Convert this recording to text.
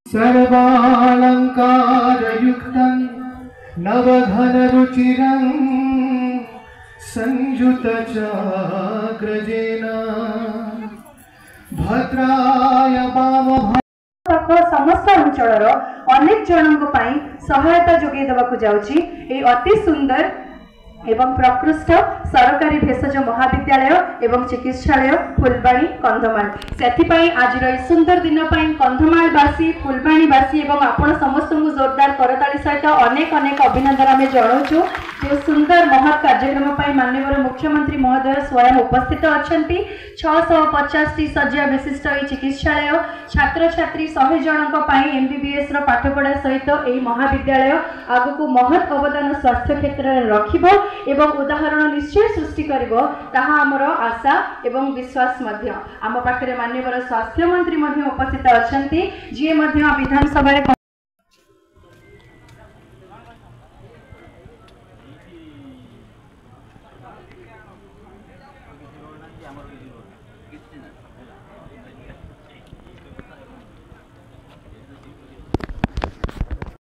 सर्वालंकारयुक्तं नवघनरुचिरं संयुतचक्रजेन भद्राय समस्त अंचल अनेक जनों सहायता जोगे देवाक जाउची अति सुंदर एवं प्रकृष्ट सरकारी भेषज महाविद्यालय एवं चिकित्सालय फुलबाणी कंधमाल से आज सुंदर दिन कंधमालवासी फुलबाणीवासी एवं आपण समस्त जोरदार करताली सहित अनेक अनेक अभिनंदन आम जनाऊँ जो सुंदर महत् कार्यक्रम माननीय मुख्यमंत्री महोदय स्वयं उपस्थित अच्छा 650 शज्या विशिष्ट ये चिकित्सालय छात्र छात्री 100 जनों MBBS पाठपढ़ा सहित यह महाविद्यालय आगक महत् अवदान स्वास्थ्य क्षेत्र में रखिब एवं उदाहरण निश्चय सृष्टि करिवो ताहा हमर आशा एवं विश्वास मध्य आम पाखरे माननीय स्वास्थ्य मंत्री मध्य उपस्थित अछंती जे मध्य विधानसभा